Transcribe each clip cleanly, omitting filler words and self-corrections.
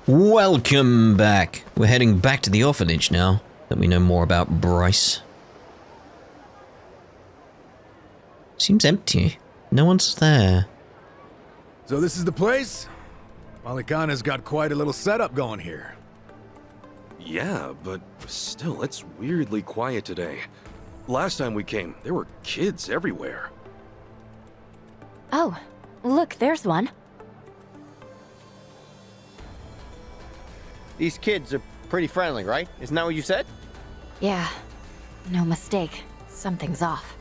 Welcome back. We're heading back to the orphanage now that we know more about Bryce. Seems empty. No one's there. So this is the place? Malikana's got quite a little setup going here. Yeah, but still, it's weirdly quiet today. Last time we came, there were kids everywhere. Oh, look, there's one. These kids are pretty friendly, right? Isn't that what you said? Yeah, no mistake. Something's off.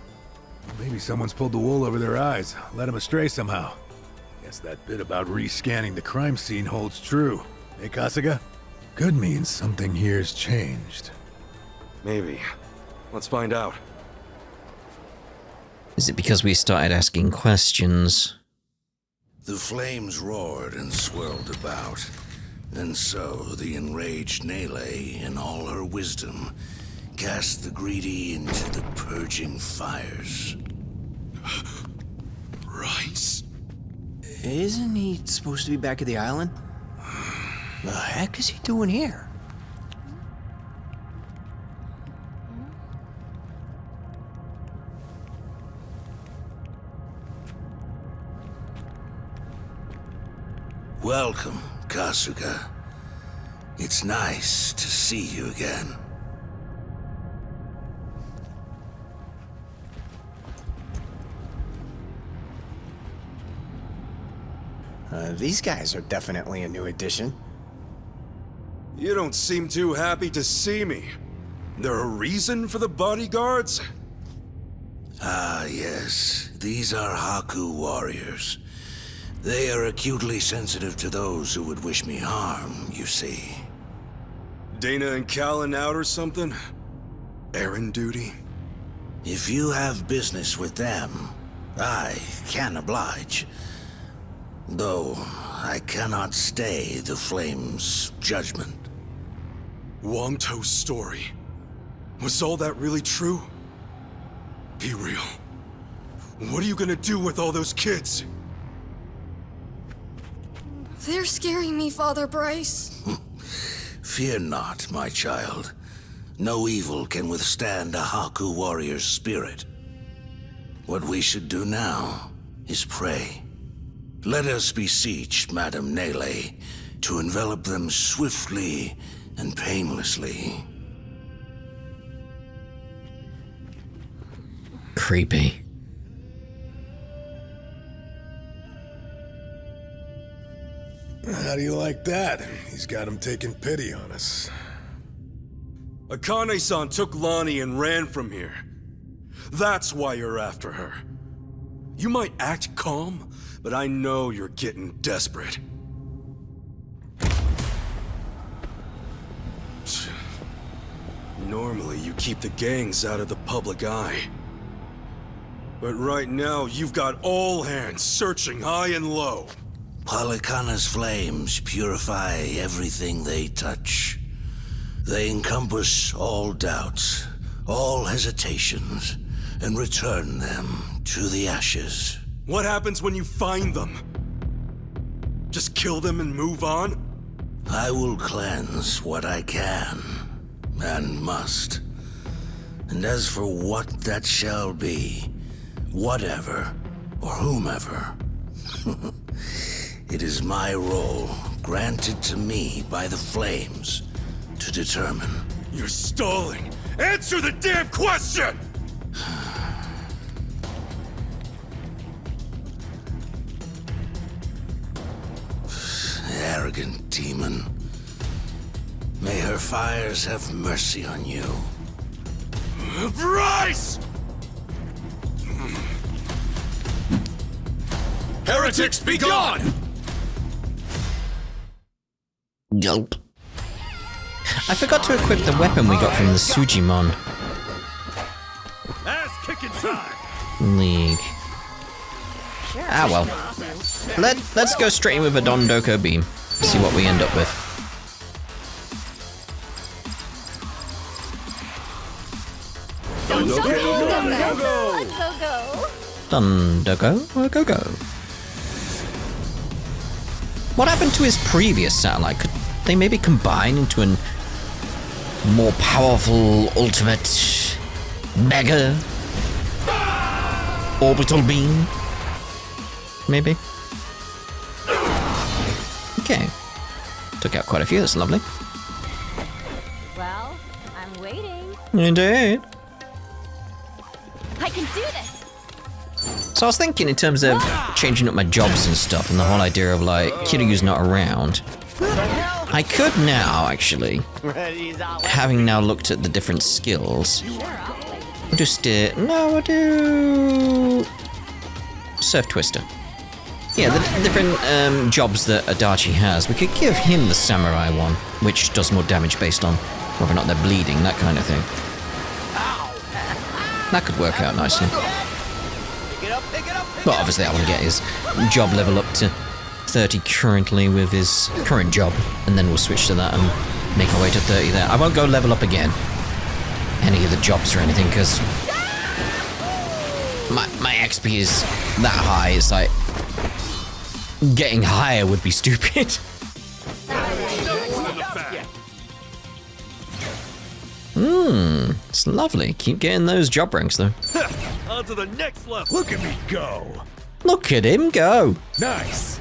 Maybe someone's pulled the wool over their eyes, led them astray somehow. Guess that bit about rescanning the crime scene holds true. Eh, Kasuga? Could mean something here's changed. Maybe. Let's find out. Is it because we started asking questions? The flames roared and swirled about, and so the enraged Nele, in all her wisdom, cast the greedy into the purging fires. Bryce. Isn't he supposed to be back at the island? The heck is he doing here? Welcome, Kasuga. It's nice to see you again. These guys are definitely a new addition. You don't seem too happy to see me. There a reason for the bodyguards? Ah, yes. These are Haku warriors. They are acutely sensitive to those who would wish me harm, you see. Dana and Callan out or something? Errand duty? If you have business with them, I can oblige. Though, I cannot stay the Flame's judgment. Wamto's story. Was all that really true? Be real. What are you gonna do with all those kids? They're scaring me, Father Bryce. Fear not, my child. No evil can withstand a Haku warrior's spirit. What we should do now is pray. Let us beseech Madame Nele to envelop them swiftly and painlessly. Creepy. How do you like that? He's got him taking pity on us. Akane-san took Lonnie and ran from here. That's why you're after her. You might act calm, but I know you're getting desperate. Normally, you keep the gangs out of the public eye. But right now, you've got all hands searching high and low. Palikana's flames purify everything they touch. They encompass all doubts, all hesitations, and return them to the ashes. What happens when you find them? Just kill them and move on? I will cleanse what I can, and must. And as for what that shall be, whatever, or whomever, it is my role, granted to me by the Flames, to determine. You're stalling! Answer the damn question! Arrogant demon. May her fires have mercy on you. Bryce! Heretics, be gone! Gulp. I forgot to equip the weapon we got from the Sujimon Ass kicking time! League. Ah well. Let's go straight in with a Dondoko beam. See what we end up with. Dondoko or go-go? What happened to his previous satellite? they maybe combine into a more powerful ultimate mega orbital beam? Maybe? Okay. Took out quite a few, that's lovely. Well, I'm waiting. Indeed. I can do this! So I was thinking in terms of changing up my jobs and stuff, and the whole idea of like, Kiryu's not around. I could now, actually, having now looked at the different skills, we'll do steer, no, we'll do Surf Twister. Yeah, the different jobs that Adachi has, we could give him the samurai one, which does more damage based on whether or not they're bleeding, that kind of thing. That could work out nicely. But obviously I want to get his job level up to 30 currently with his current job, and then we'll switch to that and make our way to 30 there. I won't go level up again, any of the jobs or anything, because my XP is that high, it's like, getting higher would be stupid. It's lovely. Keep getting those job ranks though. On to the next level. Look at me go! Look at him go. Nice!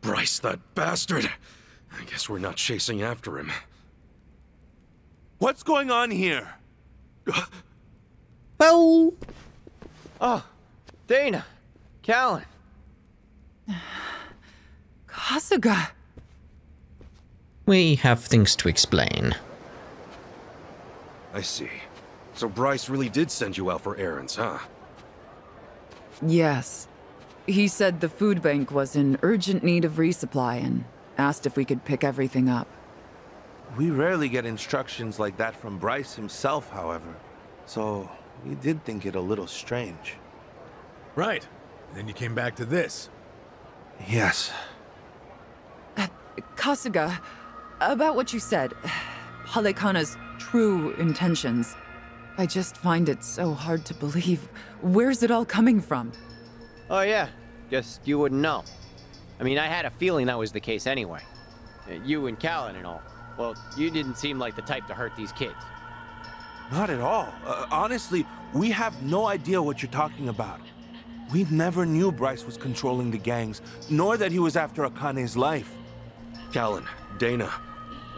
Bryce, that bastard. I guess we're not chasing after him. What's going on here? Well, Oh, Dana, Callan. Kasuga. we have things to explain. I see. So Bryce really did send you out for errands, huh? Yes. He said the food bank was in urgent need of resupply and asked if we could pick everything up. We rarely get instructions like that from Bryce himself, however. So, we did think it a little strange. Right. Then you came back to this. Yes. Kasuga, about what you said, Halekana's true intentions. I just find it so hard to believe. Where's it all coming from? Oh yeah, guess you wouldn't know. I mean, I had a feeling that was the case anyway. You and Callan and all. Well, you didn't seem like the type to hurt these kids. Not at all. Honestly, we have no idea what you're talking about. We never knew Bryce was controlling the gangs, nor that he was after Akane's life. Callan, Dana,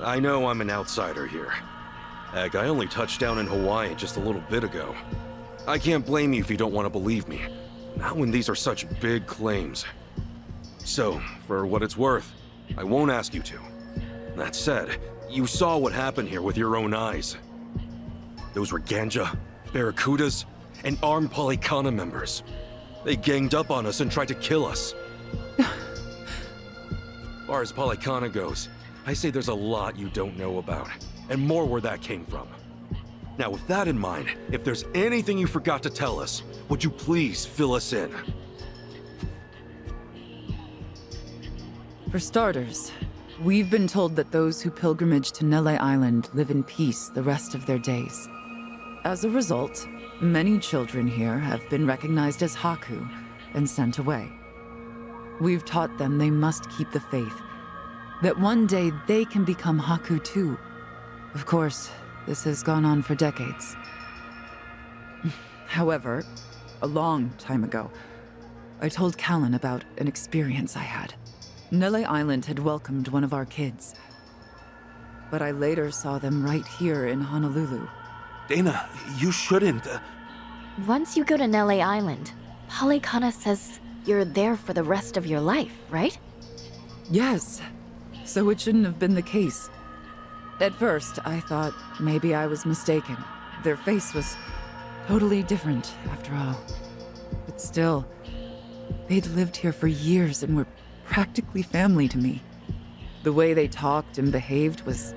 I know I'm an outsider here. Heck, I only touched down in Hawaii just a little bit ago. I can't blame you if you don't want to believe me. Not when these are such big claims. So, for what it's worth, I won't ask you to. That said, you saw what happened here with your own eyes. Those were Ganja, Barracudas, and armed Polycana members. They ganged up on us and tried to kill us. As far as Polycana goes, I say there's a lot you don't know about, and more where that came from. Now, with that in mind, if there's anything you forgot to tell us, would you please fill us in? For starters, we've been told that those who pilgrimage to Nele Island live in peace the rest of their days. As a result, many children here have been recognized as Haku and sent away. We've taught them they must keep the faith, that one day they can become Haku too. Of course, this has gone on for decades. However, a long time ago, I told Callan about an experience I had. Nele Island had welcomed one of our kids, but I later saw them right here in Honolulu. Dana, you shouldn't. Once you go to Nele Island, Polycana says you're there for the rest of your life, right? Yes, so it shouldn't have been the case. At first, I thought maybe I was mistaken. Their face was totally different, after all. But still, they'd lived here for years and were practically family to me. The way they talked and behaved was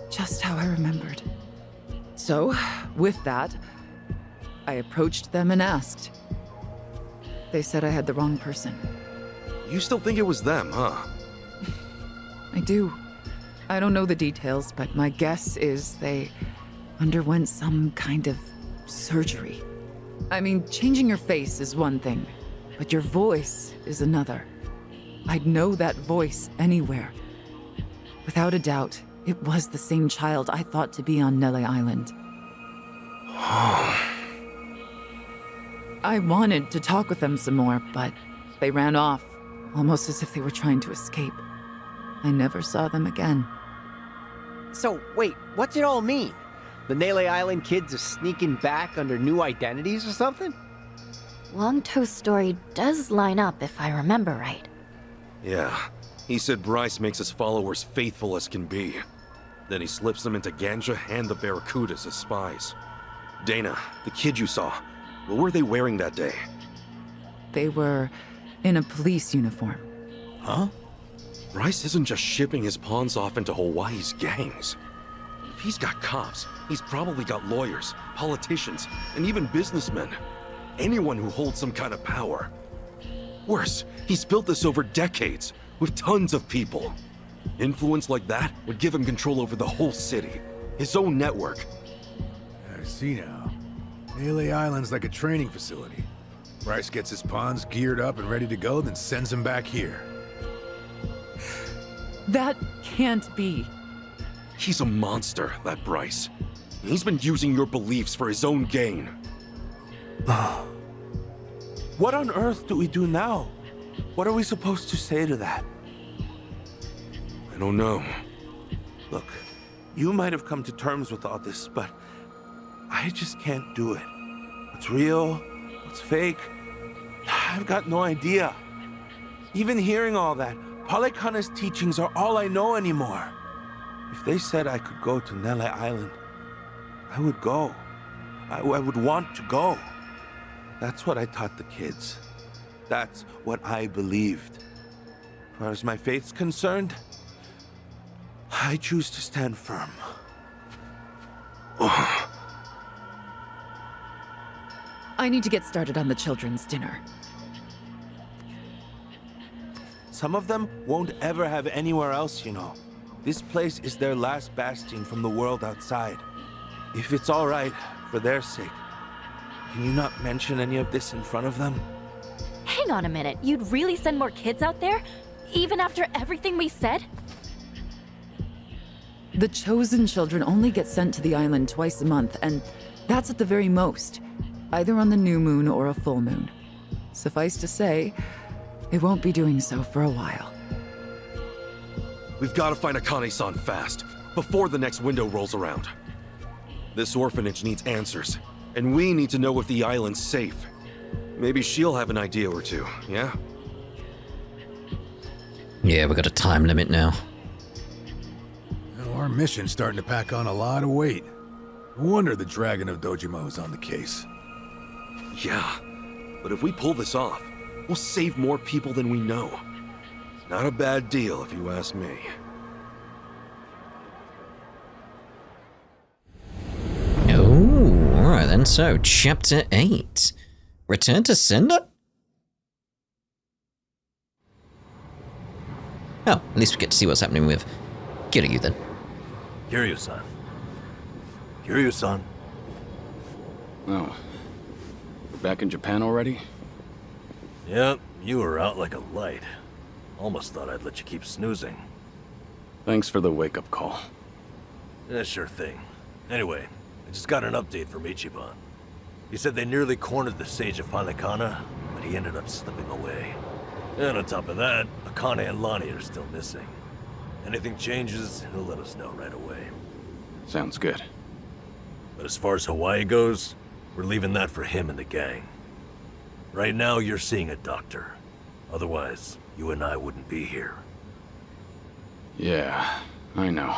just how I remembered. So, with that, I approached them and asked. They said I had the wrong person. You still think it was them, huh? I do. I don't know the details, but my guess is they underwent some kind of surgery. I mean, changing your face is one thing, but your voice is another. I'd know that voice anywhere. Without a doubt, it was the same child I thought to be on Nele Island. I wanted to talk with them some more, but they ran off, almost as if they were trying to escape. I never saw them again. So, wait, what's it all mean? The Nele Island kids are sneaking back under new identities or something? Longtoe's story does line up if I remember right. Yeah. He said Bryce makes his followers faithful as can be. Then he slips them into Ganja and the Barracudas as spies. Dana, the kid you saw, what were they wearing that day? They were in a police uniform. Huh? Bryce isn't just shipping his pawns off into Hawaii's gangs. If he's got cops, he's probably got lawyers, politicians, and even businessmen. Anyone who holds some kind of power. Worse, he's built this over decades, with tons of people. Influence like that would give him control over the whole city, his own network. I see now. Nele Island's like a training facility. Bryce gets his pawns geared up and ready to go, then sends them back here. That can't be. He's a monster, that Bryce. He's been using your beliefs for his own gain. What on earth do we do now? What are we supposed to say to that? I don't know. Look, you might have come to terms with all this, but I just can't do it. What's real? What's fake? I've got no idea. Even hearing all that, Palikana's teachings are all I know anymore. If they said I could go to Nele Island, I would go. I would want to go. That's what I taught the kids. That's what I believed. As far as my faith's concerned, I choose to stand firm. I need to get started on the children's dinner. Some of them won't ever have anywhere else, you know. This place is their last bastion from the world outside. If it's all right, for their sake, can you not mention any of this in front of them? Hang on a minute, you'd really send more kids out there? Even after everything we said? The chosen children only get sent to the island twice a month, and that's at the very most, either on the new moon or a full moon. Suffice to say, they won't be doing so for a while. We've got to find Akane-san fast, before the next window rolls around. This orphanage needs answers, and we need to know if the island's safe. Maybe she'll have an idea or two, yeah? Yeah, we got a time limit now. Well, our mission's starting to pack on a lot of weight. No wonder the Dragon of Dojimo's on the case. Yeah, but if we pull this off, we'll save more people than we know. Not a bad deal, if you ask me. Oh, alright then. So, Chapter 8. Return to sender? Oh, at least we get to see what's happening with Kiryu then. Kiryu-san. Kiryu-san. Oh. We're back in Japan already? Yep, you were out like a light. Almost thought I'd let you keep snoozing. Thanks for the wake-up call. Yeah, sure thing. Anyway, I just got an update from Ichiban. He said they nearly cornered the Sage of Palikana, but he ended up slipping away. And on top of that, Akane and Lonnie are still missing. Anything changes, he'll let us know right away. Sounds good. But as far as Hawaii goes, we're leaving that for him and the gang. Right now, you're seeing a doctor. Otherwise, you and I wouldn't be here. Yeah, I know.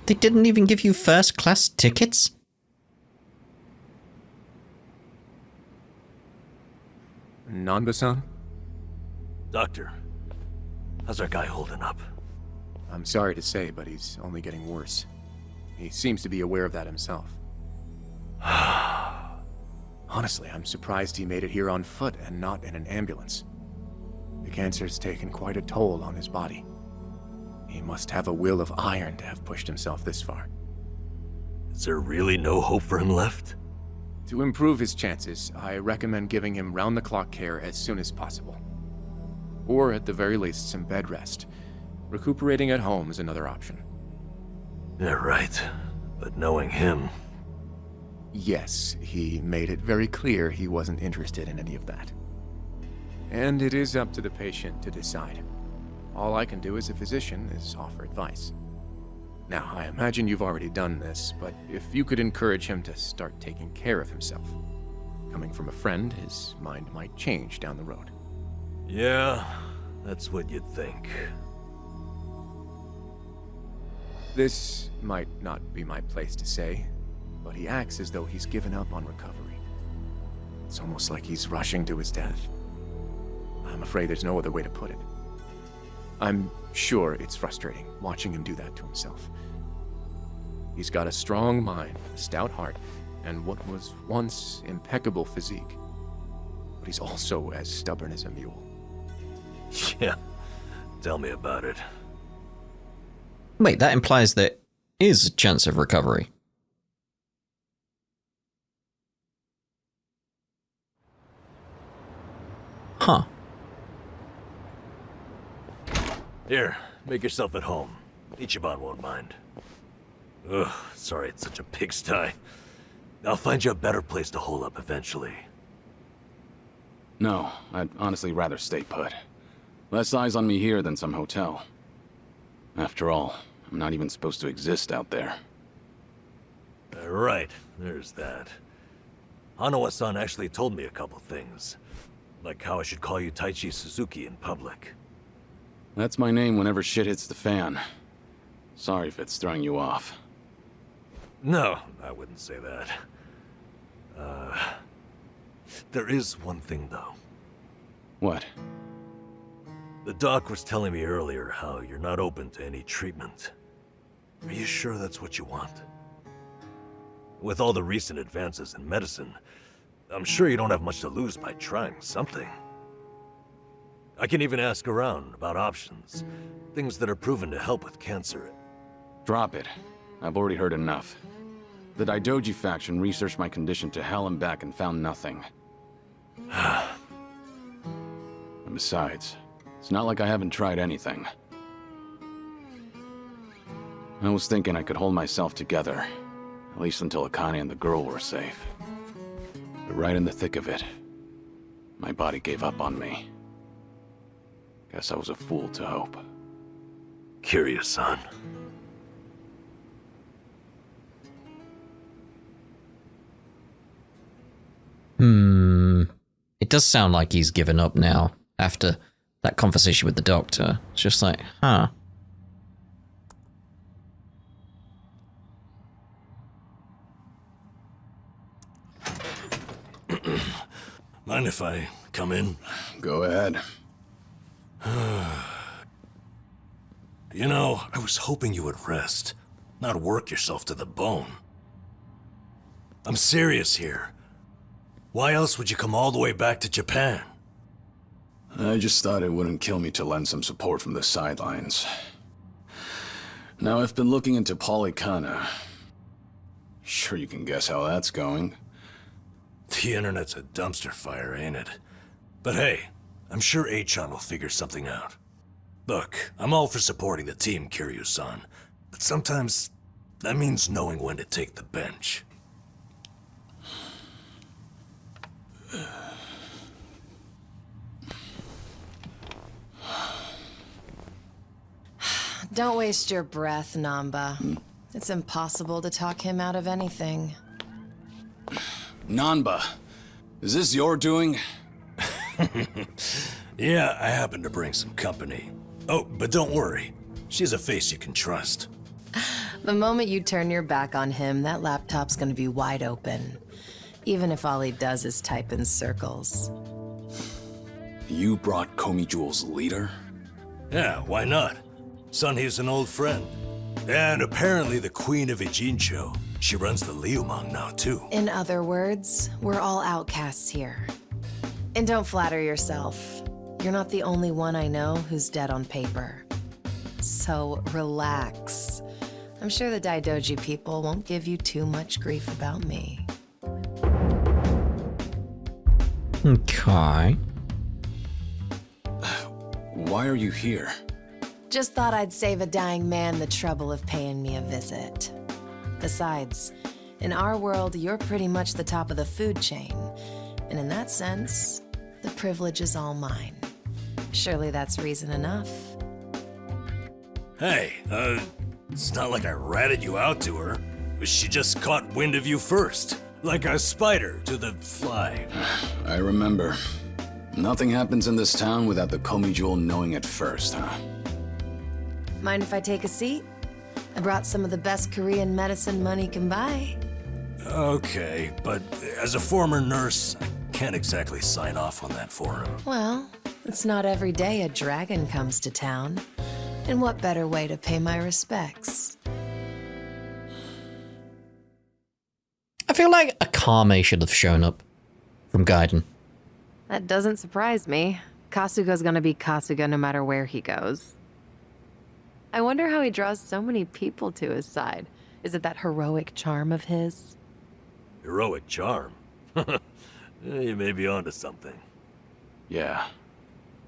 They didn't even give you first-class tickets? Nanba-san? Doctor, how's our guy holding up? I'm sorry to say, but he's only getting worse. He seems to be aware of that himself. Honestly, I'm surprised he made it here on foot and not in an ambulance. The cancer's taken quite a toll on his body. He must have a will of iron to have pushed himself this far. Is there really no hope for him left? To improve his chances, I recommend giving him round-the-clock care as soon as possible. Or at the very least, some bed rest. Recuperating at home is another option. Yeah, right. But knowing him... Yes, he made it very clear he wasn't interested in any of that. And it is up to the patient to decide. All I can do as a physician is offer advice. Now, I imagine you've already done this, but if you could encourage him to start taking care of himself. Coming from a friend, his mind might change down the road. Yeah, that's what you'd think. This might not be my place to say, but he acts as though he's given up on recovery. It's almost like he's rushing to his death. I'm afraid there's no other way to put it. I'm sure it's frustrating watching him do that to himself. He's got a strong mind, a stout heart, and what was once impeccable physique. But he's also as stubborn as a mule. Yeah, tell me about it. Wait, that implies there is a chance of recovery. Huh. Here, make yourself at home. Ichiban won't mind. Ugh, sorry it's such a pigsty. I'll find you a better place to hole up eventually. No, I'd honestly rather stay put. Less eyes on me here than some hotel. After all, I'm not even supposed to exist out there. Right, there's that. Hanawa-san actually told me a couple things. Like how I should call you Taichi Suzuki in public. That's my name whenever shit hits the fan. Sorry if it's throwing you off. No, I wouldn't say that. There is one thing though. What? The doc was telling me earlier how you're not open to any treatment. Are you sure that's what you want? With all the recent advances in medicine, I'm sure you don't have much to lose by trying something. I can even ask around about options, things that are proven to help with cancer. Drop it. I've already heard enough. The Daidoji faction researched my condition to hell and back and found nothing. And besides, it's not like I haven't tried anything. I was thinking I could hold myself together, at least until Akane and the girl were safe. But right in the thick of it, my body gave up on me. Guess I was a fool to hope. Kiryu-san. It does sound like he's given up now after that conversation with the doctor. It's just like, huh. Mind if I come in? Go ahead. You know, I was hoping you would rest, not work yourself to the bone. I'm serious here. Why else would you come all the way back to Japan? I just thought it wouldn't kill me to lend some support from the sidelines. Now, I've been looking into Polycana. Sure you can guess how that's going. The internet's a dumpster fire, ain't it? But hey, I'm sure Achan will figure something out. Look, I'm all for supporting the team, Kiryu-san, but sometimes that means knowing when to take the bench. Don't waste your breath, Namba. It's impossible to talk him out of anything. Nanba, is this your doing? Yeah, I happen to bring some company. Oh, but don't worry. She's a face you can trust. The moment you turn your back on him, that laptop's gonna be wide open. Even if all he does is type in circles. You brought Komi Jewel's leader? Yeah, why not? Seonhee's an old friend. And apparently the Queen of Ijincho. She runs the Liumang now, too. In other words, we're all outcasts here. And don't flatter yourself. You're not the only one I know who's dead on paper. So relax. I'm sure the Daidoji people won't give you too much grief about me. Okay. Why are you here? Just thought I'd save a dying man the trouble of paying me a visit. Besides, in our world, you're pretty much the top of the food chain. And in that sense, the privilege is all mine. Surely that's reason enough. Hey, it's not like I ratted you out to her. She just caught wind of you first. Like a spider to the fly. I remember. Nothing happens in this town without the Komi Jewel knowing it first, huh? Mind if I take a seat? I brought some of the best Korean medicine money can buy. Okay, but as a former nurse, I can't exactly sign off on that for him. Well, it's not every day a dragon comes to town. And what better way to pay my respects? I feel like a Kame should have shown up from Gaiden. That doesn't surprise me. Kasuga's gonna be Kasuga no matter where he goes. I wonder how he draws so many people to his side. Is it that heroic charm of his? Heroic charm? You may be onto something. Yeah.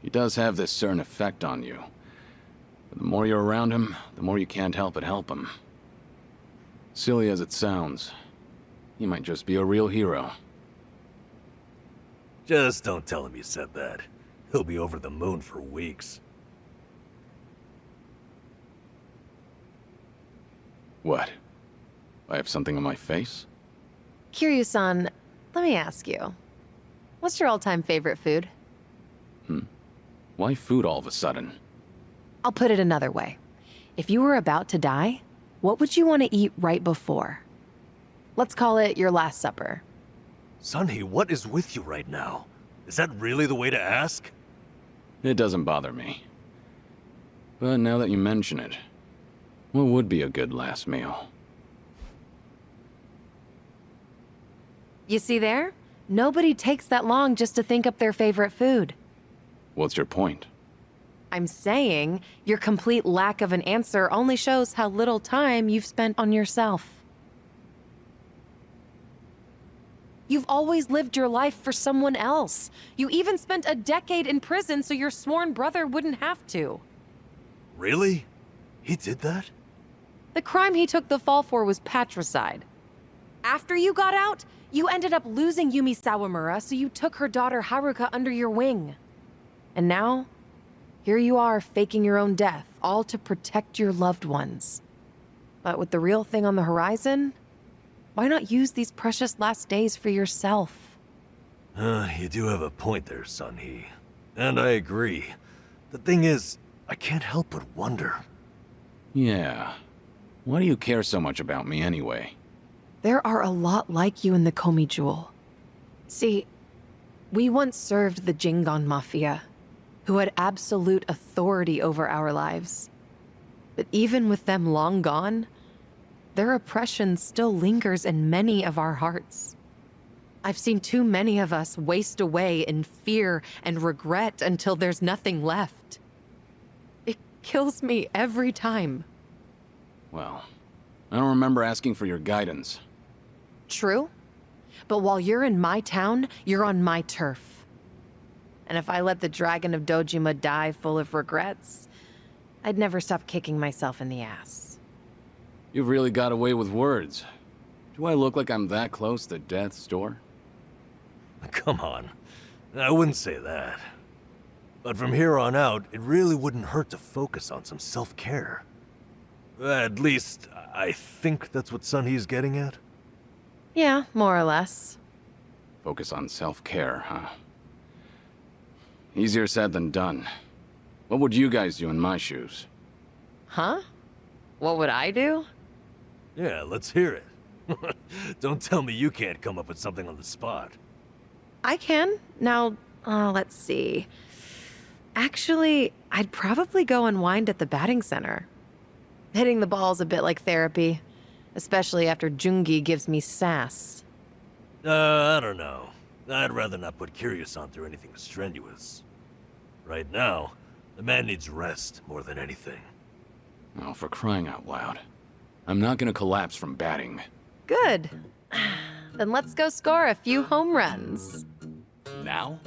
He does have this certain effect on you. But the more you're around him, the more you can't help but help him. Silly as it sounds, he might just be a real hero. Just don't tell him you said that. He'll be over the moon for weeks. What? I have something on my face? Kiryu-san, let me ask you. What's your all-time favorite food? Why food all of a sudden? I'll put it another way. If you were about to die, what would you want to eat right before? Let's call it your last supper. Seonhee, what is with you right now? Is that really the way to ask? It doesn't bother me. But now that you mention it, what would be a good last meal? You see there? Nobody takes that long just to think up their favorite food. What's your point? I'm saying your complete lack of an answer only shows how little time you've spent on yourself. You've always lived your life for someone else. You even spent a decade in prison so your sworn brother wouldn't have to. Really? He did that? The crime he took the fall for was patricide. After you got out, you ended up losing Yumi Sawamura, so you took her daughter Haruka under your wing. And now, here you are faking your own death, all to protect your loved ones. But with the real thing on the horizon, why not use these precious last days for yourself? You do have a point there, Seonhee. And I agree. The thing is, I can't help but wonder. Yeah. Why do you care so much about me anyway? There are a lot like you in the Komi Jewel. See, we once served the Jingon Mafia, who had absolute authority over our lives. But even with them long gone, their oppression still lingers in many of our hearts. I've seen too many of us waste away in fear and regret until there's nothing left. It kills me every time. Well, I don't remember asking for your guidance. True, but while you're in my town, you're on my turf. And if I let the Dragon of Dojima die full of regrets, I'd never stop kicking myself in the ass. You've really got away with words. Do I look like I'm that close to death's door? Come on. I wouldn't say that. But from here on out, it really wouldn't hurt to focus on some self-care. At least, I think that's what Seonhee's getting at. Yeah, more or less. Focus on self-care, huh? Easier said than done. What would you guys do in my shoes? Huh? What would I do? Yeah, let's hear it. Don't tell me you can't come up with something on the spot. I can. Now, let's see. Actually, I'd probably go unwind at the batting center. Hitting the ball's a bit like therapy, especially after Jungi gives me sass. I don't know. I'd rather not put Kiryu-san through anything strenuous. Right now, the man needs rest more than anything. Oh, for crying out loud. I'm not gonna collapse from batting. Good. Then let's go score a few home runs. Now?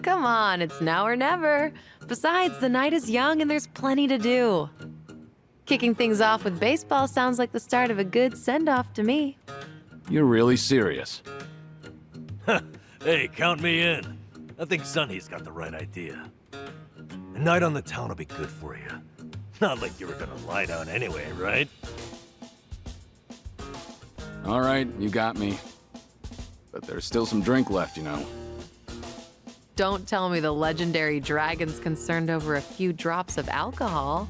Come on, it's now or never. Besides, the night is young and there's plenty to do. Kicking things off with baseball sounds like the start of a good send-off to me. You're really serious? Hey, count me in. I think Seonhee's got the right idea. A night on the town will be good for you. Not like you were gonna lie down anyway, right? All right, you got me. But there's still some drink left, you know. Don't tell me the legendary dragon's concerned over a few drops of alcohol.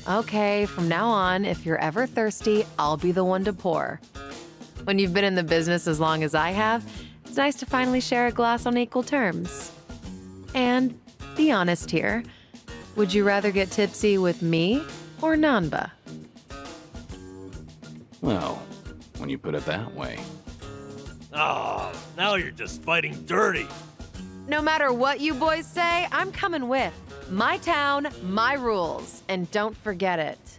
Okay, from now on, if you're ever thirsty, I'll be the one to pour. When you've been in the business as long as I have, it's nice to finally share a glass on equal terms. And be honest here, would you rather get tipsy with me or Nanba? Well, when you put it that way. Oh, now you're just fighting dirty. No matter what you boys say, I'm coming with. My town, my rules, and don't forget it.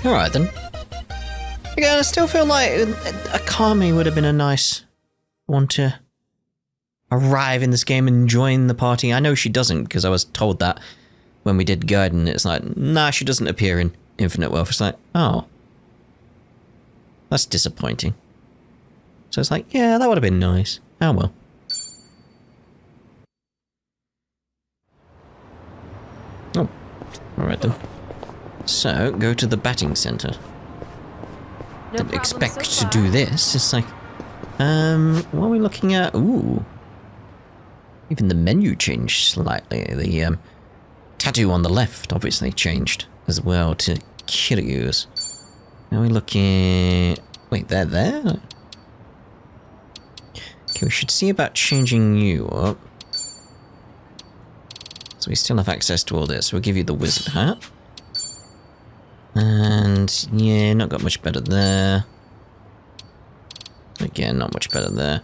Alright then. Again, I still feel like Akame would have been a nice one to arrive in this game and join the party. I know she doesn't, because I was told that when we did Gaiden. It's like, nah, she doesn't appear in Infinite Wealth. It's like, oh. That's disappointing. So it's like, yeah, that would have been nice. Oh well. Oh, alright then. So, go to the batting center. Didn't expect to do this. It's like, what are we looking at? Ooh. Even the menu changed slightly. The tattoo on the left obviously changed as well to Kiryu's. Are we looking... Wait, they're there? Okay, we should see about changing you up. So we still have access to all this. We'll give you the wizard hat. And yeah, not got much better there. Again, not much better there.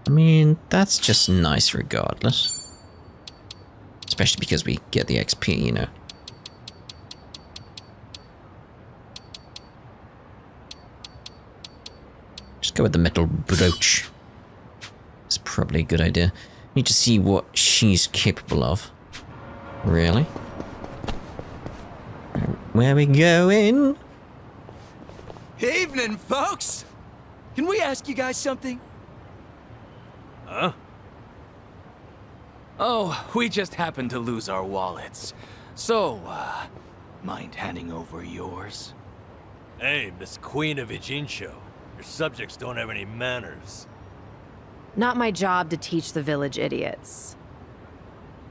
I mean, that's just nice regardless. Especially because we get the XP, you know. Just go with the metal brooch. It's probably a good idea. Need to see what she's capable of. Really? Where we going? Evening, folks! Can we ask you guys something? Huh? Oh, we just happened to lose our wallets. So, mind handing over yours? Hey, Miss Queen of Ijincho. Your subjects don't have any manners. Not my job to teach the village idiots.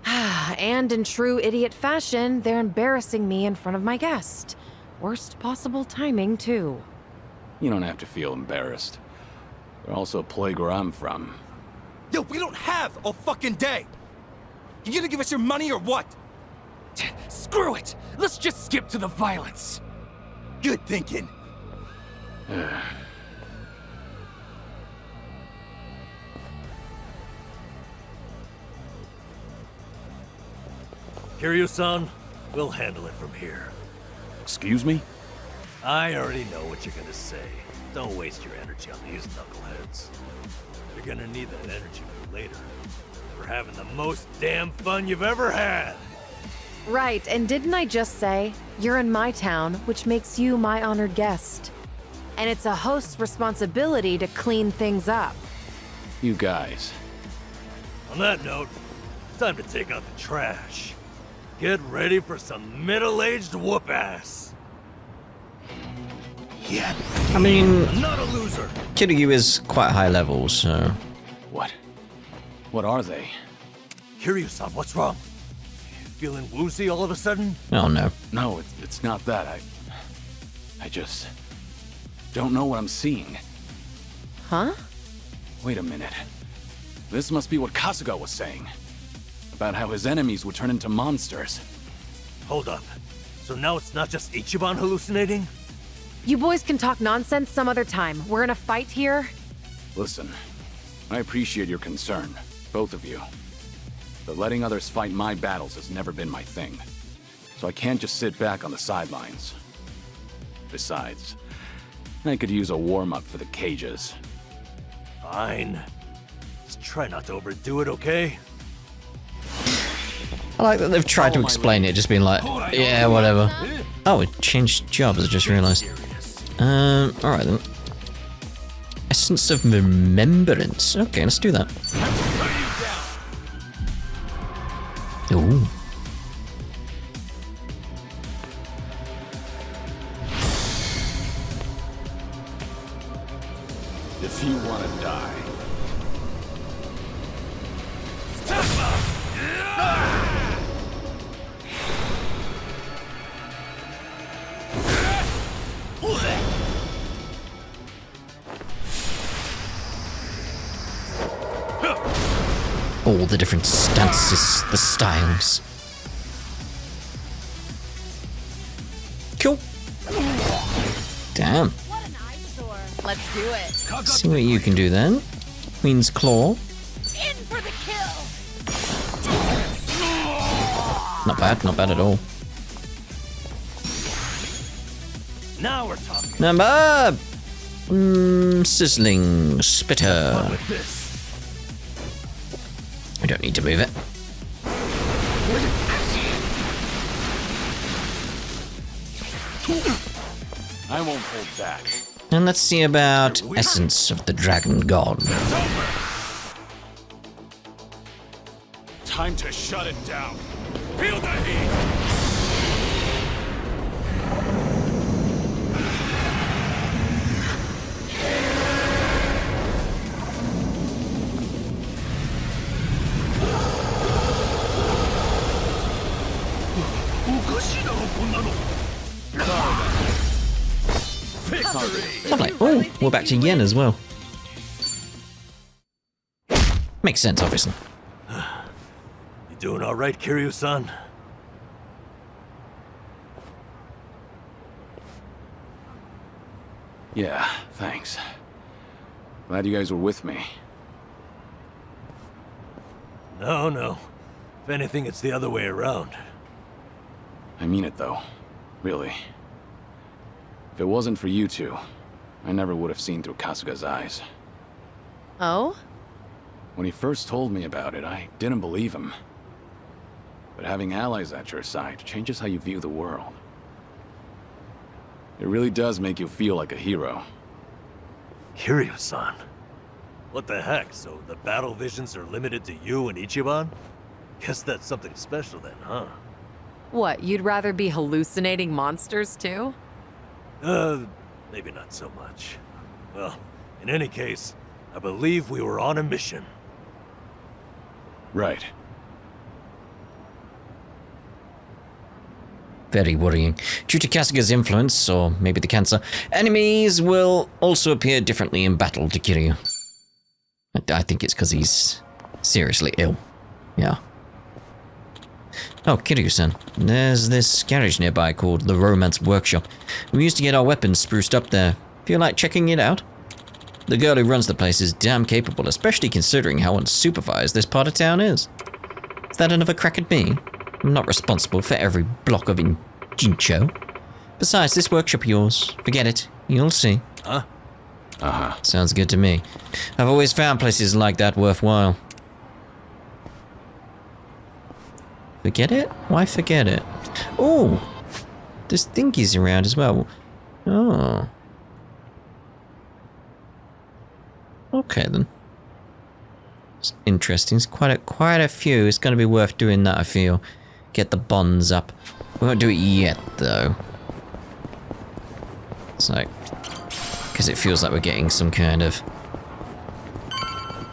And in true idiot fashion, they're embarrassing me in front of my guest. Worst possible timing, too. You don't have to feel embarrassed. They're also a plague where I'm from. Yo, we don't have a fucking day! You gonna give us your money or what? Screw it! Let's just skip to the violence! Good thinking. Kiryu-san, we'll handle it from here. Excuse me? I already know what you're gonna say. Don't waste your energy on these knuckleheads. You're gonna need that energy for later. For having the most damn fun you've ever had! Right, and didn't I just say, you're in my town, which makes you my honored guest. And it's a host's responsibility to clean things up. You guys. On that note, it's time to take out the trash. Get ready for some middle-aged whoop-ass. Yeah. I mean, I'm not a loser. Kiryu is quite high level, so... What? What are they? Kiryu-san, what's wrong? Feeling woozy all of a sudden? Oh no. No, it's not that. I just... don't know what I'm seeing. Huh? Wait a minute. This must be what Kasuga was saying. About how his enemies would turn into monsters. Hold up. So now it's not just Ichiban hallucinating? You boys can talk nonsense some other time. We're in a fight here. Listen, I appreciate your concern, both of you. But letting others fight my battles has never been my thing. So I can't just sit back on the sidelines. Besides, I could use a warm-up for the cages. Fine. Just try not to overdo it, okay? I like that they've tried to explain it, just being like, yeah, whatever. Oh, it changed jobs, I just realised. Alright then. Essence of Remembrance. Okay, let's do that. Ooh. If you want to die. All the different stances, the styles. Cool. Damn. Let's do it. See what you can do then. Queen's Claw. In for the kill. Not bad at all. Now we're talking. Number Sizzling Spitter. We don't need to move it. I won't hold back. And let's see about Essence of the Dragon God. Time to shut it down. Feel the heat. Lovely. Oh, we're back to yen as well. Makes sense, obviously. You doing all right, Kiryu-san? Yeah, thanks. Glad you guys were with me. No. If anything, it's the other way around. I mean it, though. Really. If it wasn't for you two, I never would have seen through Kasuga's eyes. Oh? When he first told me about it, I didn't believe him. But having allies at your side changes how you view the world. It really does make you feel like a hero. Kiryu-san? What the heck? So the battle visions are limited to you and Ichiban? Guess that's something special then, huh? What, you'd rather be hallucinating monsters too? Maybe not so much. Well, in any case, I believe we were on a mission. Right. Very worrying. Due to Kasuga's influence, or maybe the cancer, enemies will also appear differently in battle to Kiryu. I think it's because he's seriously ill. Yeah. Oh, Kiryu-san. There's this garage nearby called the Romance Workshop. We used to get our weapons spruced up there. Feel like checking it out? The girl who runs the place is damn capable, especially considering how unsupervised this part of town is. Is that another crack at me? I'm not responsible for every block of Jincho. Besides, this workshop of yours, forget it. You'll see. Huh? Uh-huh. Sounds good to me. I've always found places like that worthwhile. Forget it? Why forget it? Oh! There's thingies around as well. Oh. Okay then. It's interesting. It's quite a few. It's going to be worth doing that, I feel. Get the bonds up. We won't do it yet, though. It's like... because it feels like we're getting some kind of...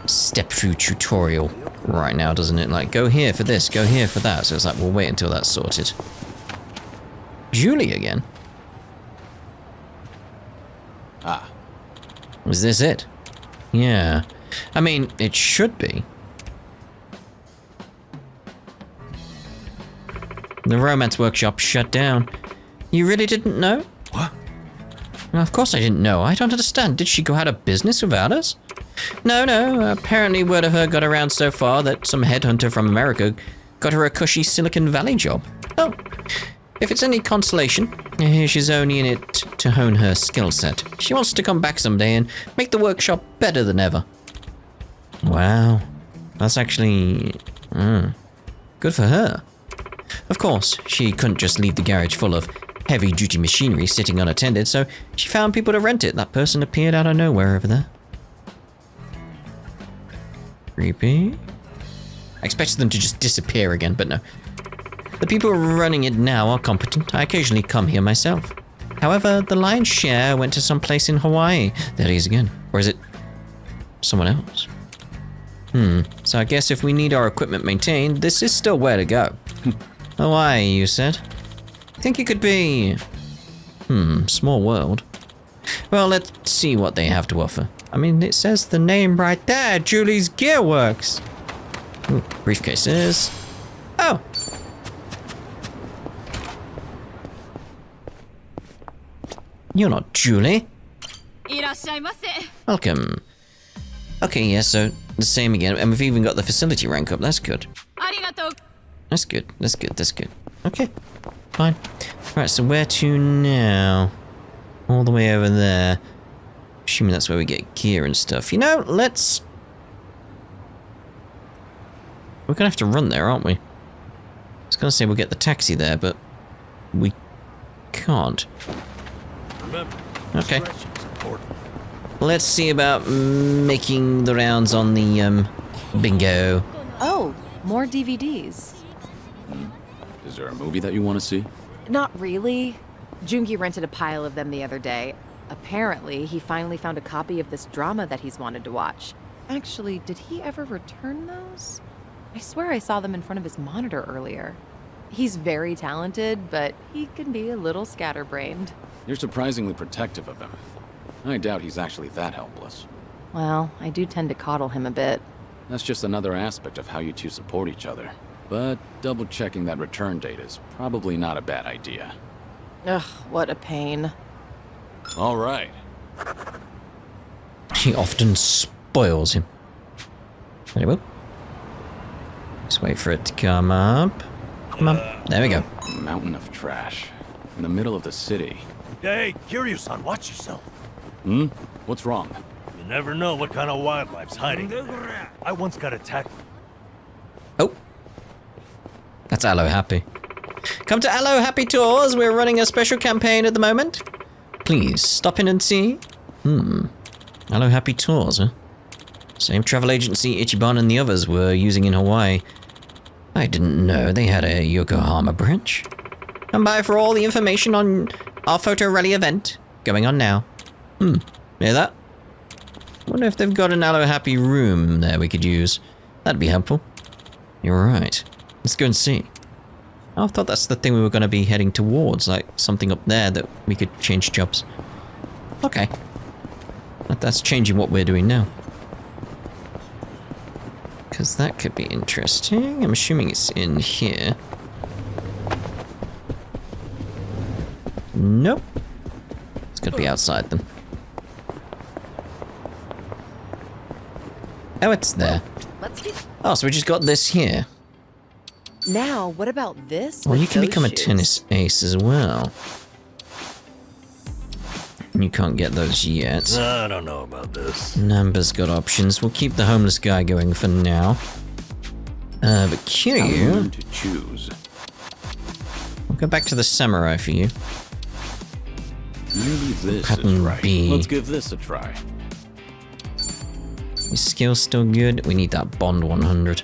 step-through tutorial right now, doesn't it? Like, go here for this, go here for that. So it's like, we'll wait until that's sorted. Julie again? Ah. Is this it? Yeah. I mean, it should be. The Romance Workshop shut down. You really didn't know? What? Of course I didn't know. I don't understand. Did she go out of business without us? No. Apparently word of her got around so far that some headhunter from America got her a cushy Silicon Valley job. Oh, if it's any consolation, she's only in it to hone her skill set. She wants to come back someday and make the workshop better than ever. Wow. That's actually... good for her. Of course, she couldn't just leave the garage full of heavy-duty machinery sitting unattended, so she found people to rent it. That person appeared out of nowhere over there. Creepy. I expected them to just disappear again, but no. The people running it now are competent. I occasionally come here myself. However, the lion's share went to some place in Hawaii. There he is again. Or is it someone else? So I guess if we need our equipment maintained, this is still where to go. Hawaii, you said? Think it could be... small world. Well, let's see what they have to offer. I mean, it says the name right there, Julie's Gear Works. Ooh, briefcases. Oh! You're not Julie. Welcome. Okay, yeah, so the same again, and we've even got the facility rank up. That's good. That's good. Okay, fine. Right, so where to now? All the way over there. Assuming that's where we get gear and stuff. You know, let's... We're gonna have to run there, aren't we? I was gonna say we'll get the taxi there, but we can't. Remember, okay. important. Let's see about making the rounds on the, bingo. Oh, more DVDs. Is there a movie that you want to see? Not really. Jungi rented a pile of them the other day. Apparently, he finally found a copy of this drama that he's wanted to watch. Actually, did he ever return those? I swear I saw them in front of his monitor earlier. He's very talented, but he can be a little scatterbrained. You're surprisingly protective of him. I doubt he's actually that helpless. Well, I do tend to coddle him a bit. That's just another aspect of how you two support each other. But double-checking that return date is probably not a bad idea. Ugh, what a pain. All right. She often spoils him. There we go. Just wait for it to come up. Come on. There we go. A mountain of trash. In the middle of the city. Hey, Kiryu-san, watch yourself. What's wrong? You never know what kind of wildlife's hiding in there. I once got attacked. Oh. That's Aloe Happy. Come to Aloe Happy Tours. We're running a special campaign at the moment. Please, stop in and see. Aloe Happy Tours, huh? Same travel agency Ichiban and the others were using in Hawaii. I didn't know they had a Yokohama branch. Come by for all the information on our photo rally event going on now. Hear that? Wonder if they've got an Aloe Happy room there we could use. That'd be helpful. You're right. Let's go and see. I thought that's the thing we were going to be heading towards, like something up there that we could change jobs. Okay. That's changing what we're doing now. Because that could be interesting. I'm assuming it's in here. Nope. It's got to be outside then. Oh, it's there. Oh, so we just got this here. Now, what about this? Well, you can those become a shoes? tennis ace as well. You can't get those yet. I don't know about this. Number's got options. We'll keep the homeless guy going for now. But Kiryu... to choose. We'll go back to the samurai for you. Maybe this Pattern is right. B. Let's give this a try. Your skill's still good. We need that Bond 100.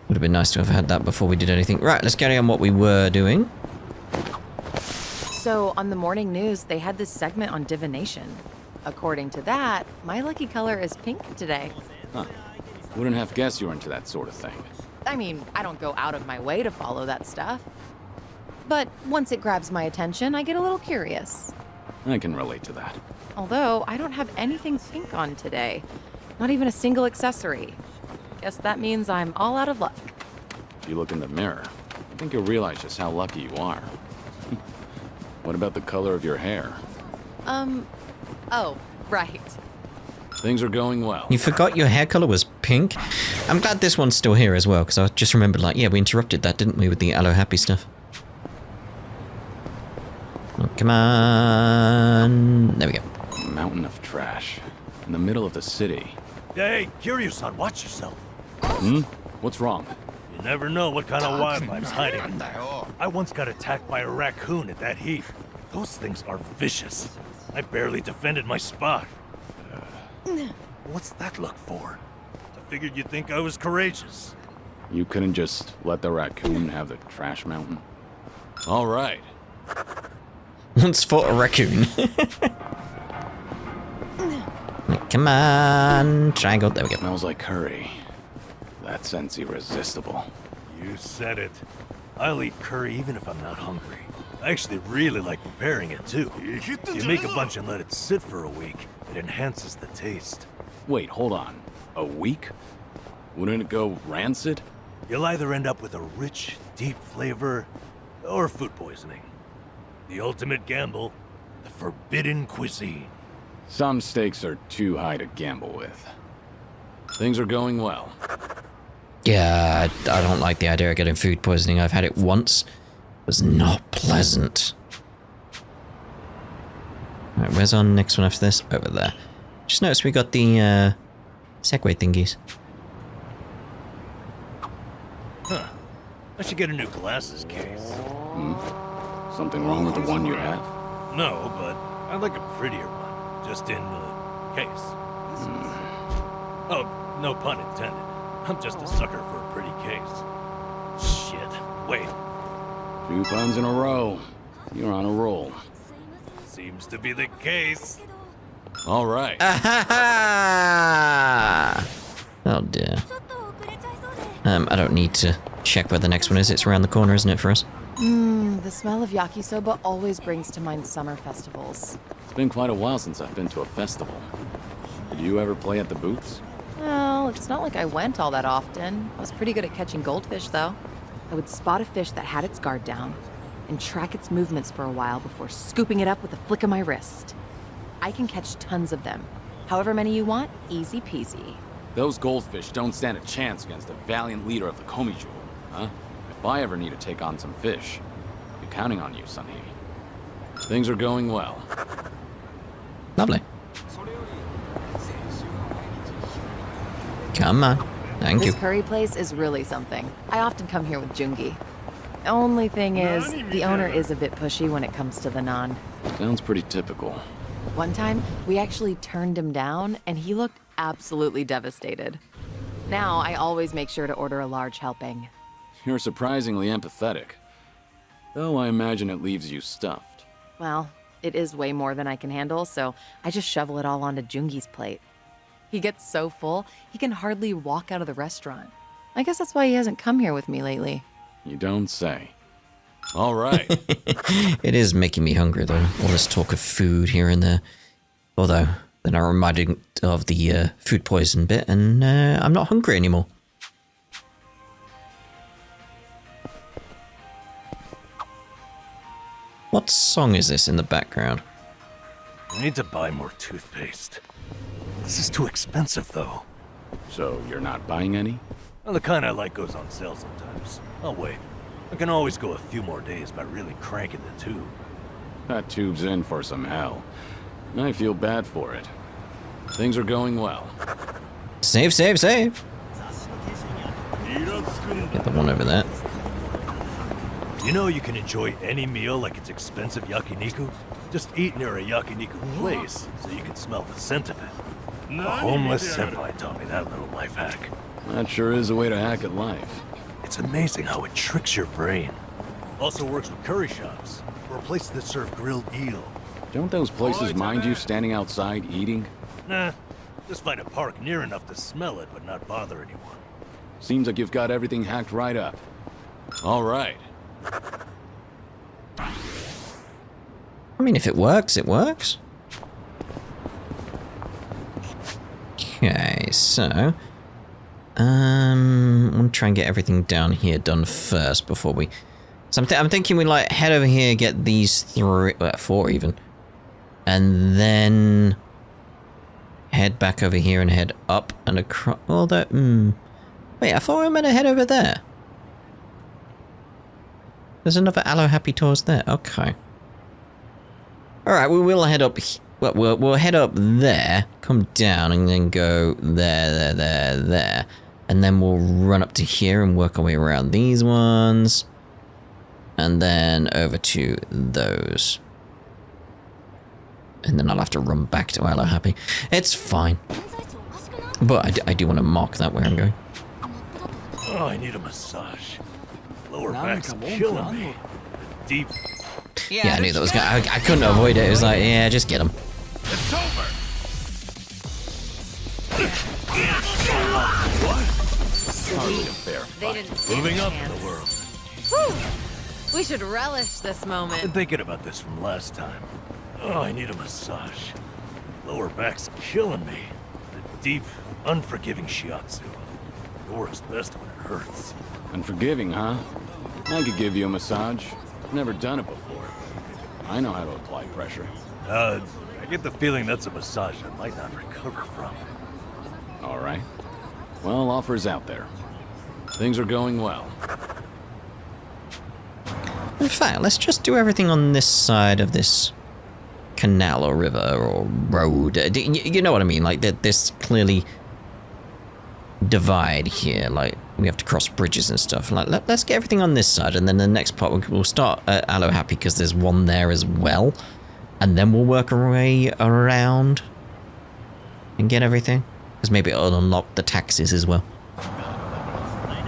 Would have been nice to have had that before we did anything. Right, let's carry on what we were doing. So, on the morning news, they had this segment on divination. According to that, my lucky color is pink today. Huh. Wouldn't have guessed you were into that sort of thing. I mean, I don't go out of my way to follow that stuff. But once it grabs my attention, I get a little curious. I can relate to that. Although, I don't have anything pink on today. Not even a single accessory. Guess that means I'm all out of luck. If you look in the mirror, I think you'll realize just how lucky you are. What about the color of your hair? Oh, right. Things are going well. You forgot your hair color was pink? I'm glad this one's still here as well, because I just remembered, like, yeah, we interrupted that, didn't we, with the Aloe Happy stuff? Oh, come on. There we go. A mountain of trash. In the middle of the city. Hey, Kiryu-san, watch yourself. Hmm? What's wrong? You never know what kind of wildlife's hiding in there. I once got attacked by a raccoon at that heap. Those things are vicious. I barely defended my spot. What's that look for? I figured you'd think I was courageous. You couldn't just let the raccoon have the trash mountain? All right. Once fought a raccoon. Come on. Triangle. There we go. Smells like curry. That scent's irresistible. You said it. I'll eat curry even if I'm not hungry. I actually really like preparing it too. You make a bunch and let it sit for a week. It enhances the taste. Wait, hold on. A week? Wouldn't it go rancid? You'll either end up with a rich, deep flavor, or food poisoning. The ultimate gamble, the forbidden cuisine. Some stakes are too high to gamble with. Things are going well. Yeah, I don't like the idea of getting food poisoning. I've had it once. It was not pleasant. Alright, where's our next one after this? Over there. Just noticed we got the Segway thingies. Huh. I should get a new glasses case. Something wrong with the one you have? No, but I'd like a prettier one. Just in the case. Oh, no pun intended. I'm just a sucker for a pretty case. Shit. Wait. 2 puns in a row. You're on a roll. Seems to be the case. All right. Oh dear. I don't need to check where the next one is. It's around the corner, isn't it, for us? The smell of yakisoba always brings to mind summer festivals. It's been quite a while since I've been to a festival. Did you ever play at the booths? Well, it's not like I went all that often. I was pretty good at catching goldfish, though. I would spot a fish that had its guard down and track its movements for a while before scooping it up with a flick of my wrist. I can catch tons of them. However many you want, easy peasy. Those goldfish don't stand a chance against the valiant leader of the Komijul, huh? If I ever need to take on some fish, I'll be counting on you, Seonhee. Things are going well. Lovely. Come on. Thank you. This curry place is really something. I often come here with Jungi. Only thing is, the owner is a bit pushy when it comes to the naan. Sounds pretty typical. One time, we actually turned him down, and he looked absolutely devastated. Now, I always make sure to order a large helping. You're surprisingly empathetic. Though I imagine it leaves you stuffed. Well, it is way more than I can handle, so I just shovel it all onto Jungi's plate. He gets so full, he can hardly walk out of the restaurant. I guess that's why he hasn't come here with me lately. You don't say. All right. It is making me hungry, though. All this talk of food here and there. Although, then I'm reminded of the food poison bit, and I'm not hungry anymore. What song is this in the background? I need to buy more toothpaste. This is too expensive, though. So you're not buying any? Well, the kind I like goes on sale sometimes. I'll wait. I can always go a few more days by really cranking the tube. That tube's in for some hell. I feel bad for it. Things are going well. Save, save, save! Get the one over there. You know you can enjoy any meal like it's expensive yakiniku? Just eat near a yakiniku place so you can smell the scent of it. A homeless senpai taught me that little life hack. That sure is a way to hack at life. It's amazing how it tricks your brain. Also works with curry shops, or places that serve grilled eel. Don't those places mind you standing outside eating? Nah, just find a park near enough to smell it but not bother anyone. Seems like you've got everything hacked right up. All right. I mean, if it works, it works. Okay, so... I'm gonna try and get everything down here done first before we So I'm thinking we like head over here, get these 4 even, and then head back over here and head up and across. Although, wait, I thought we were meant to head over there. There's another Aloe Happy Tours there. Okay. All right, we will head up. Well, we'll head up there, come down, and then go there, and then we'll run up to here and work our way around these ones, and then over to those, and then I'll have to run back to Aloe Happy. It's fine, but I do want to mark that where I'm going. Oh, I need a massage. Lower back's killing me. Deep. Yeah, I knew that was gonna. I couldn't avoid it. It was like, yeah, just get him. It's over. Hardly a fair They fight. didn't stand Moving a up chance. in the world. Whew. We should relish this moment. Been thinking about this from last time. Oh, I need a massage. Lower back's killing me. The deep, unforgiving shiatsu. It works best when it hurts. Unforgiving, huh? I could give you a massage. Never done it before. I know how to apply pressure. I get the feeling that's a massage I might not recover from. All right. Well, offers out there. Things are going well. In fact, let's just do everything on this side of this canal or river or road. You know what I mean? Like, this clearly divide here. Like, we have to cross bridges and stuff. Like, let's get everything on this side, and then the next part we'll start at Aloe Happy because there's one there as well, and then we'll work our way around and get everything. Because maybe it'll unlock the taxes as well.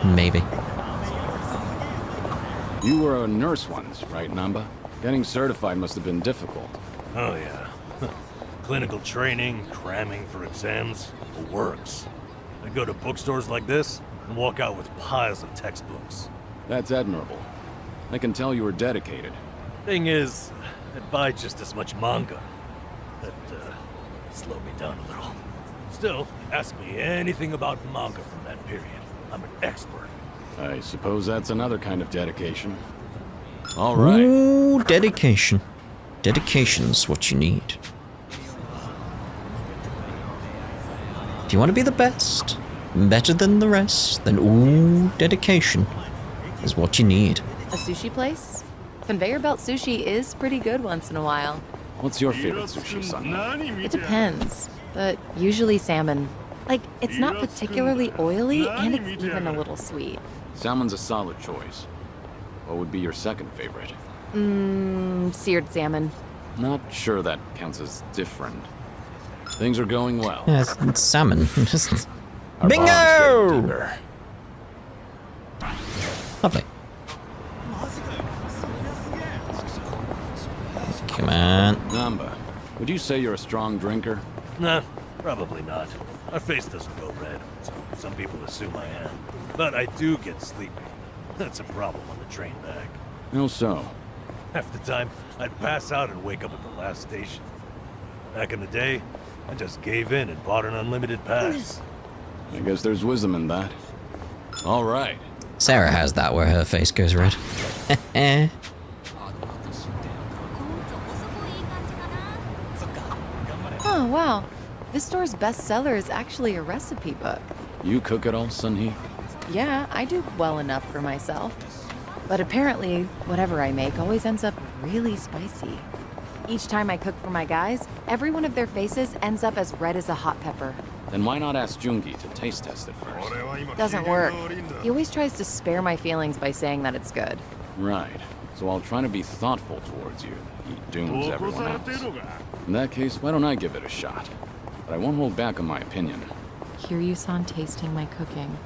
Maybe. You were a nurse once, right, Namba? Getting certified must have been difficult. Oh yeah. Clinical training, cramming for exams, the works. I go to bookstores like this and walk out with piles of textbooks. That's admirable. I can tell you were dedicated. Thing is, I'd buy just as much manga. That slowed me down a little. Still, ask me anything about manga from that period. I'm an expert. I suppose that's another kind of dedication. All right. Ooh, dedication. Dedication's what you need. If you want to be the best, better than the rest, then ooh, dedication is what you need. A sushi place? Conveyor belt sushi is pretty good once in a while. What's your favorite sushi, son? It depends, but usually salmon. Like, it's not particularly oily, and it's even a little sweet. Salmon's a solid choice. What would be your second favorite? Seared salmon. Not sure that counts as different. Things are going well. Yeah, it's salmon. Our Bingo! bond's getting deeper. Lovely. Come on. Namba, would you say you're a strong drinker? Nah, probably not. My face doesn't go red, so some people assume I am. But I do get sleepy. That's a problem on the train back. How so? Half the time, I'd pass out and wake up at the last station. Back in the day, I just gave in and bought an unlimited pass. I guess there's wisdom in that. All right. Sarah has that where her face goes red. Oh, wow. This store's bestseller is actually a recipe book. You cook it all, Seonhee? Yeah, I do well enough for myself. But apparently, whatever I make always ends up really spicy. Each time I cook for my guys, every one of their faces ends up as red as a hot pepper. Then why not ask Jungi to taste test it first? Doesn't work. He always tries to spare my feelings by saying that it's good. Right. So I'll try to be thoughtful towards you. He dooms everyone else. In that case, why don't I give it a shot? But I won't hold back on my opinion. Kiryu-san tasting my cooking.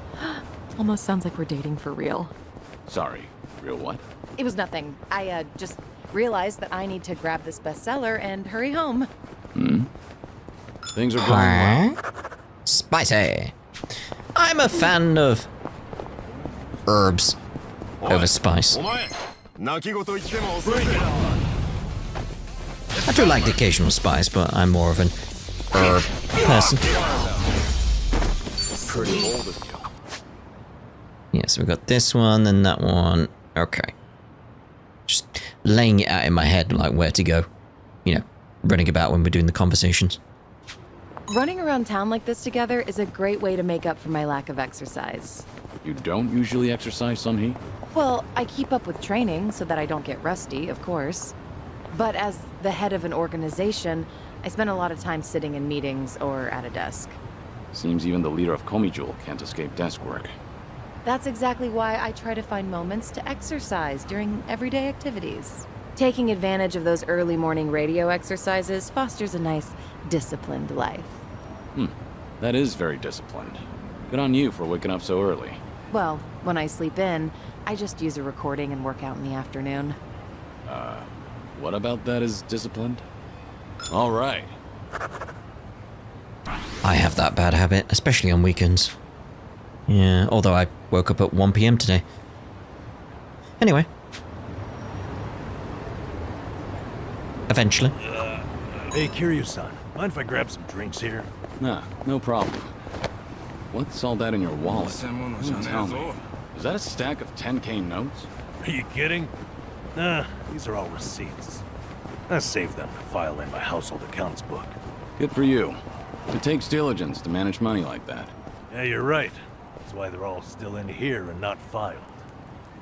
Almost sounds like we're dating for real. Sorry, real what? It was nothing. I just realized that I need to grab this bestseller and hurry home. Things are going well. Spicy. I'm a fan of herbs over spice. I do like the occasional spice, but I'm more of an herb person. Pretty bold of you. Yeah, so we got this one, then that one. Okay. laying it out in my head, like where to go. You know, running about when we're doing the conversations. Running around town like this together is a great way to make up for my lack of exercise. You don't usually exercise, Seonhee? Well, I keep up with training so that I don't get rusty, of course. But as the head of an organization, I spend a lot of time sitting in meetings or at a desk. Seems even the leader of Komijul can't escape desk work. That's exactly why I try to find moments to exercise during everyday activities. Taking advantage of those early morning radio exercises fosters a nice, disciplined life. That is very disciplined. Good on you for waking up so early. Well, when I sleep in, I just use a recording and work out in the afternoon. What about that is disciplined? All right. I have that bad habit, especially on weekends. Yeah, although I woke up at 1 PM today. Anyway. Eventually. Hey, Kiryu-san, mind if I grab some drinks here? Nah, no problem. What's all that in your wallet? Don't tell me. Is that a stack of 10K notes? Are you kidding? Nah, these are all receipts. I saved them to file in my household accounts book. Good for you. It takes diligence to manage money like that. Yeah, you're right. That's why they're all still in here and not filed.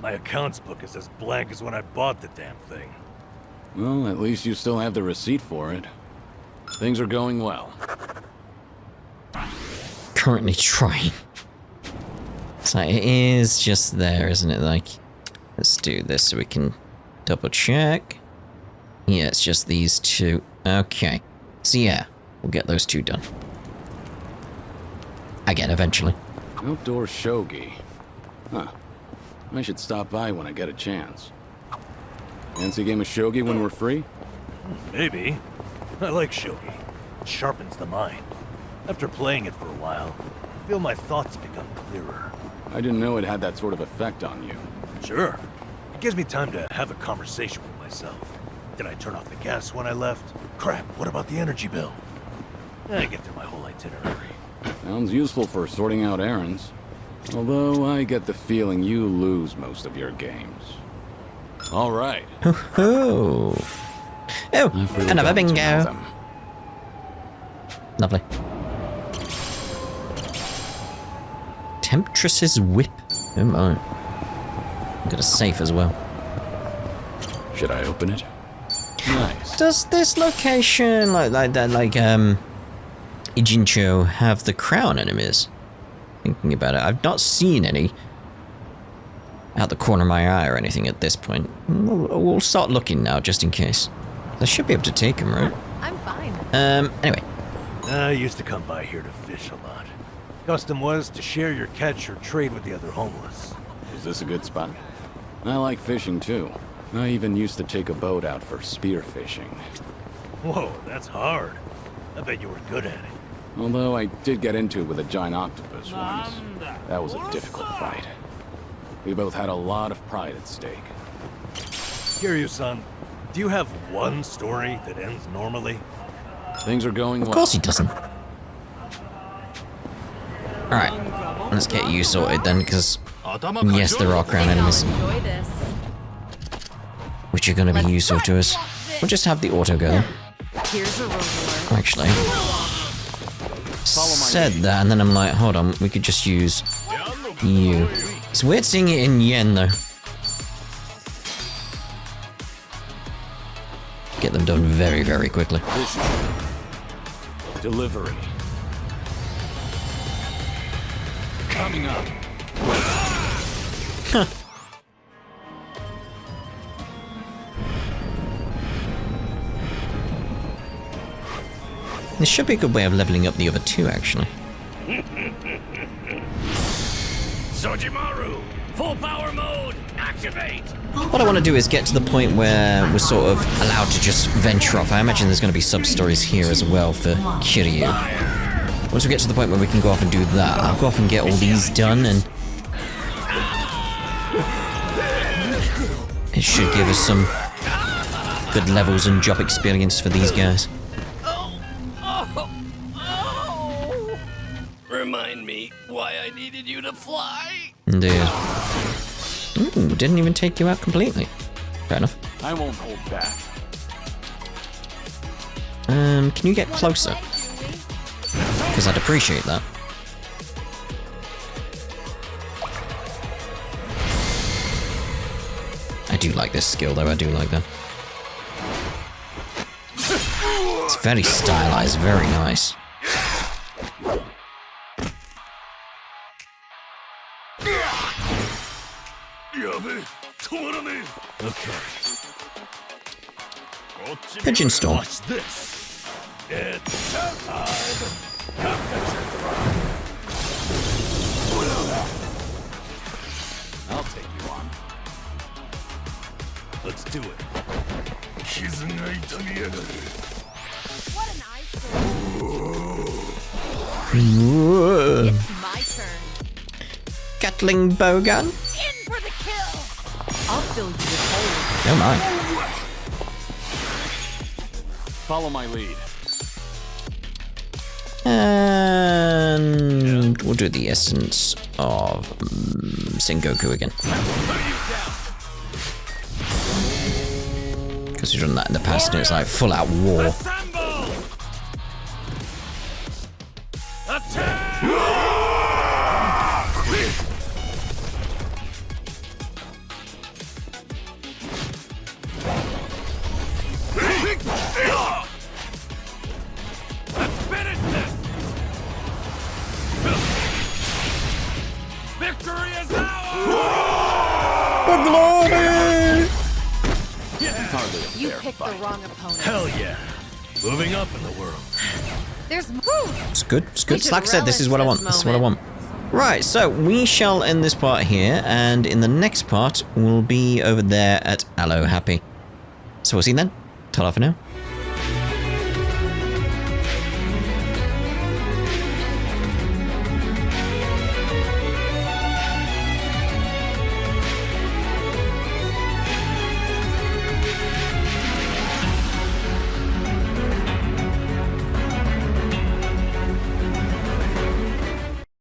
My accounts book is as blank as when I bought the damn thing. Well, at least you still have the receipt for it. Things are going well. Currently trying. So it is just there, isn't it? Like, let's do this so we can double check. Yeah, it's just these two. Okay. So yeah, we'll get those two done. Again, eventually. Outdoor shogi. Huh. I should stop by when I get a chance. Fancy a game of shogi when we're free? Maybe. I like shogi. It sharpens the mind. After playing it for a while, I feel my thoughts become clearer. I didn't know it had that sort of effect on you. Sure. It gives me time to have a conversation with myself. Did I turn off the gas when I left? Crap, what about the energy bill? I get through my whole itinerary. Sounds useful for sorting out errands. Although I get the feeling you lose most of your games. All right. Oh, another bingo. Lovely. Temptress's whip. Oh my. Got a safe as well. Should I open it? Nice. Does this location, like Ijincho, have the crown enemies? Thinking about it, I've not seen any out the corner of my eye or anything at this point. We'll start looking now, just in case. I should be able to take them, right? I'm fine. Anyway. I used to come by here to fish a lot. Custom was to share your catch or trade with the other homeless. Is this a good spot? I like fishing too. I even used to take a boat out for spear fishing. Whoa, that's hard. I bet you were good at it. Although I did get into it with a giant octopus once. That was a difficult fight. We both had a lot of pride at stake. Kiryu-san, do you have one story that ends normally? Things are going well. Of course he doesn't. Alright, let's get you sorted then, because yes, there are crown enemies. Which are going to be useful to us. We'll just have the auto go. Actually. Said that, and then I'm like, hold on, we could just use you. It's weird seeing it in yen, though. Get them done very, very quickly. Delivery. Coming up. Huh. This should be a good way of leveling up the other two, actually. Sojimaru, full power mode, activate. What I want to do is get to the point where we're sort of allowed to just venture off. I imagine there's going to be sub-stories here as well for Kiryu. Once we get to the point where we can go off and do that, I'll go off and get all these done, and it should give us some good levels and job experience for these guys. Remind me why I needed you to fly. Indeed. Ooh, didn't even take you out completely. Fair enough. I won't hold back. Can you get closer? Because I'd appreciate that. I do like this skill though, I do like that. It's very stylized, very nice. Okay. Pigeon storm. Watch this. It's showtime. I'll take you on. Let's do it. It's my turn. Gatling bow gun? In for the kill. I'll fill you with holes. Oh my. Follow my lead. And we'll do the essence of Sengoku again. Because we've done that in the past and it's like full out war. Victory is ours! The glory! You picked the wrong opponent. Hell yeah. Moving up in the world. There's It's good, it's good. We should Like I said, this is what I want. relish This is what I want. Right, so we shall end this part here, and in the next part, we'll be over there at Aloe Happy. So we'll see you then. Ta-ra for now.